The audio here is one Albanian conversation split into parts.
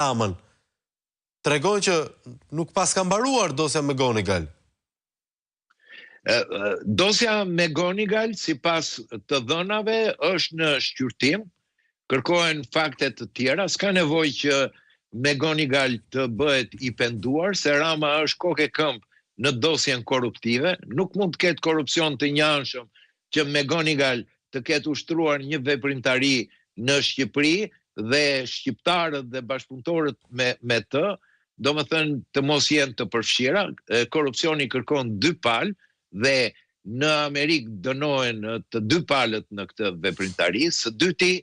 Ramën, tregon që nuk pas ka mbaruar dosja me Gonigal. Dosja me Gonigal, sipas të dhënave, është në shqyrtim, kërkohen fakte të tjera, s'ka nevojë që me Gonigal të bëhet i penduar, se Rama është kokë e këmbë në dosjen korruptive, nuk mund të ketë korrupsion të njanshëm që me Gonigal të ketë ushtruar një veprimtari në Shqipëri dhe shqiptarët dhe bashkëpunëtorët me të, do më thënë të mos jenë të përfshira, korrupsioni kërkon 2 palë dhe në Amerikë dënohen të 2 palët në këtë veprimtari. Së dyti,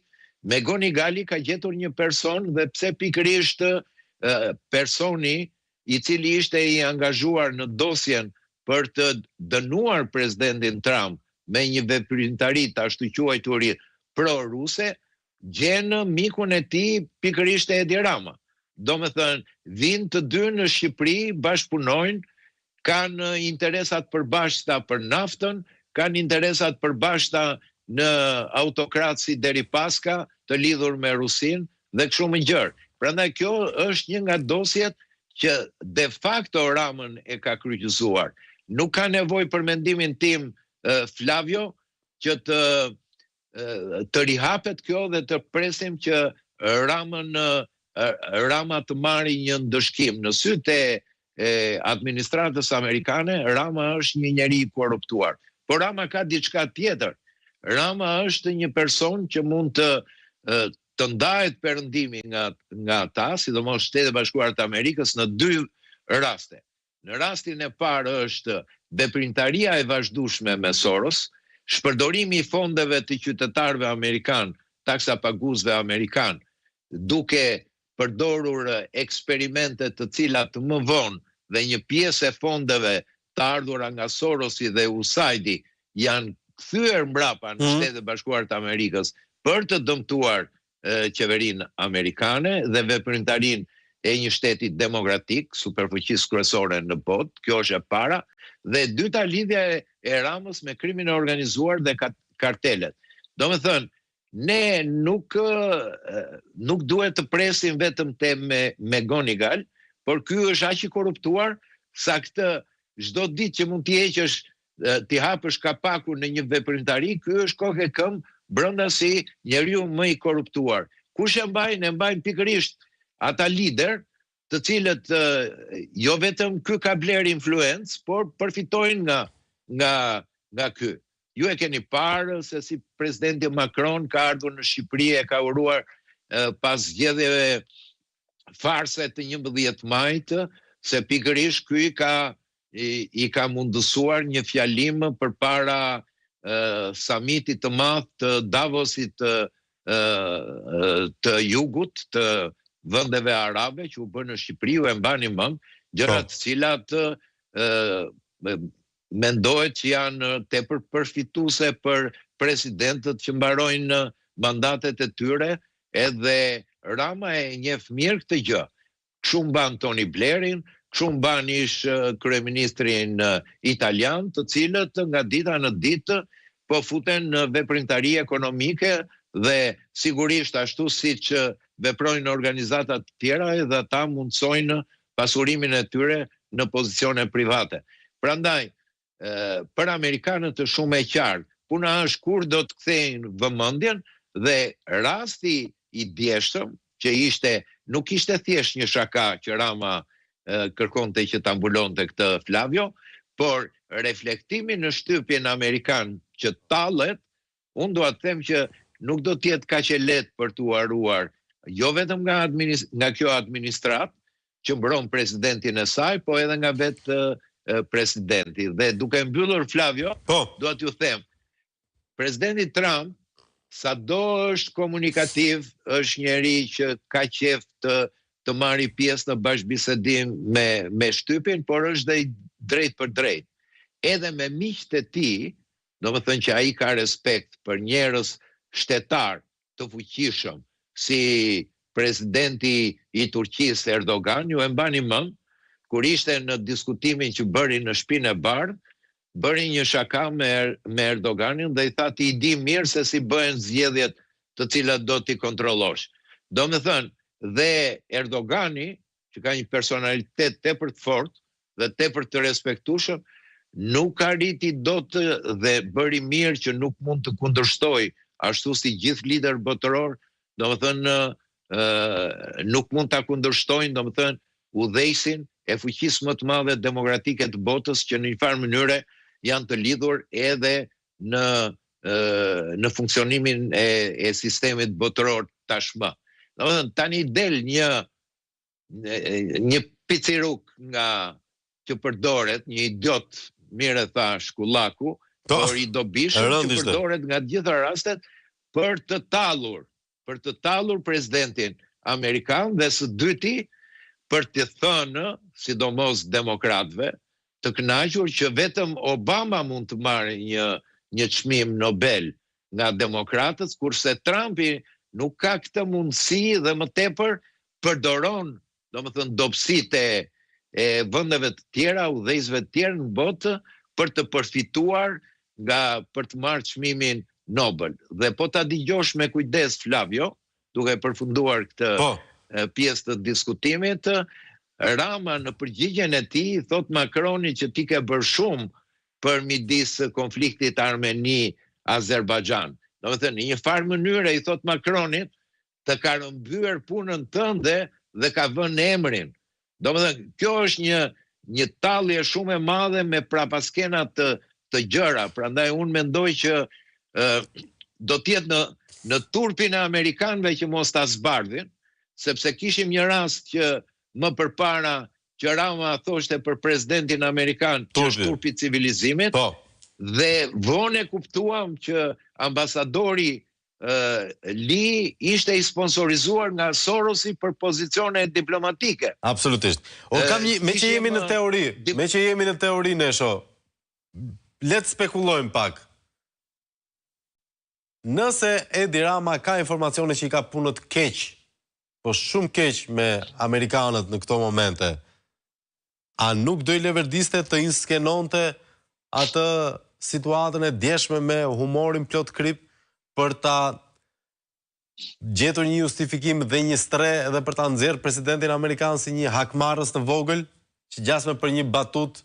me Gonigali ka gjetur një person dhe pse pikërisht personi i cili ishte i angazhuar në dosjen për të dënuar presidentin Trump me një veprimtari të ashtu quajturit pro-ruse, gjenë mikun e tij pikërisht e Edi Rama. Do me thënë, vinë të dy në Shqipëri, bashkëpunojnë, kanë interesat përbashkëta për naftën, kanë interesat përbashkëta në autokratë si Deripaska, të lidhur me Rusin dhe kështu më gjërë. Prandaj kjo është një nga dosjet që de facto Ramën e ka kryqëzuar. Nuk ka nevojë për mendimin tim, Flavio, që të rihapet kjo dhe të presim që Rama të marrë një ndëshkim. Në sytë e administratës amerikane, Rama është një njeri i korruptuar. Por Rama ka diçka tjetër. Rama është një person që mund të ndahet perëndimi nga ata, sidomos Shtetet Bashkuara të Amerikës, në 2 raste. Në rastin e parë është veprimtaria e vazhdueshme me Soros, shpërdorimi i fondeve të qytetarëve amerikan, taksa paguesve amerikan, duke përdorur eksperimente të cilat më vonë dhe një pjesë e fondeve të ardhura nga Sorosi dhe USAID janë kthyer mbrapa në Shtetet Bashkuara të Amerikës për të dëmtuar qeverinë amerikane dhe veprimtarinë e një shteti demokratik, superfuqisë kryesore në botë. Kjo është e para. Dhe e dyta, lidhja e Ramës me krimin e organizuar dhe kartelet. Do me thënë, ne nuk duhet të presim vetëm te me Gonigal, por ky është aq i korruptuar sa këtë çdo ditë që mund t'i heqësh, t'i hapësh kapakun në një veprimtari, ky është kokë e këmbë brenda si njeriu më i korruptuar. Kush e mbajnë? E mbajnë pikërisht ata lider, të cilët jo vetëm ky ka bler influencë, por përfitojnë nga ky. Ju e keni parë se si presidenti Macron ka ardhur në Shqipëri, e ka uruar pas zgjedhjeve farse të 11 majit, se pikërisht ky i ka mundësuar një fjalim përpara samitit të madh të Davosit të jugut, të vendeve arabe që u bën në Shqipëri, u e mbani mend, gjëra të cilat mendohet që janë tepër përfituese për presidentët që mbarojnë mandatet e tyre, edhe Rama e njeh mirë këtë gjë. Kështu mban Tony Blairin, kështu mban ish kryeministrin italian, të cilët nga dita në ditë po futen në veprimtari ekonomike dhe sigurisht ashtu siç veprojnë organizata të tjera, edhe ata mundsojnë pasurimin e tyre në pozicione private. Prandaj, për amerikanët është shumë e qartë, puna është kur do të kthejnë vëmendjen dhe rasti i djeshtëm që nuk ishte thjesht një shaka që Rama kërkonte që ta mbulonte këtë Flavio, por reflektimi në shtypjen amerikan që tallet, unë dua të them që nuk do të jetë kaq e lehtë për t'u haruar, jo vetëm nga kjo administratë që mbron presidentin e saj, po edhe nga vetë presidenti. Dhe duke mbyllur Flavio, dua t'ju them, presidenti Trump, sado është komunikativ, është njeri që ka qef të marrë pjesë në bashkëbisedim me shtypin, por është dhe i drejt për drejt. Edhe me miqtë e tij, do më thënë që ai ka respekt për njerëz shtetar të fuqishëm, si presidenti i Turqisë Erdogan, ju e mbani mend, kur ishte në diskutimin që bëri në Shtëpinë e Bardhë, bëri një shaka me Erdoganin dhe i tha ti i di mirë se si bëhen zgjedhjet të cilat do t'i kontrollosh. Do me thënë, dhe Erdogani, që ka një personalitet tepër të fortë dhe tepër të respektueshëm, nuk arriti dot dhe bëri mirë që nuk mund të kundërshtoj ashtu si gjithë lider botëror, domethënë nuk mund ta kundërshtojnë, domethënë udhëheqësin e fuqisë më të madhe demokratike të botës që në një farë mënyre janë të lidhur edhe në funksionimin e sistemit botëror tashmë. Domethënë tani del një piciruk nga që përdoret, një idiot, mirë e tha Shkullaku, por i dobishëm që përdoret nga gjitha rastet për të tallur presidentin amerikan dhe së dyti për të thënë, sidomos demokratëve, të kënaqur që vetëm Obama mund të marrë një çmim Nobel nga demokratët, kurse Trumpi nuk ka këtë mundësi dhe më tepër përdoron, domethënë dobësitë e vendeve të tjera, udhëheqësve të tjerë në botë për të përfituar për të marrë çmimin Nobel. Dhe po ta dëgjosh me kujdes Flavio, duke përfunduar këtë pjesë të diskutimit, Rama në përgjigjen e tij thot Macroni që ti ke bërë shumë për midis konfliktit Armeni-Azerbajxhan. Domethënë, në një farë mënyrë i thot Macronit të ka rëmbyer punën tënde dhe ka vënë emrin. Domethënë, kjo është një tallje shumë e madhe me prapaskena të gjëra. Prandaj unë mendoj që do të jetë në turpin e amerikanëve që mos ta zbardhin, sepse kishim një rast që më përpara që Rama thoshte për presidentin amerikan që është turpi i civilizimit, dhe vonë kuptuam që ambasadori Li ishte i sponsorizuar nga Sorosi për pozicione diplomatike. Absolutisht. Me që jemi në teori, Nesho, le të spekulojmë pak. Nëse Edi Rama ka informacione që i ka punët keq, po shumë keq me amerikanët në këto momente, a nuk do i leverdiste të inskenonte atë situatën e djeshme me humorin plot krip për ta gjetur një justifikim dhe një stre dhe për ta nxjerrë presidentin amerikan si një hakmarrës të vogël që gjasme për një batut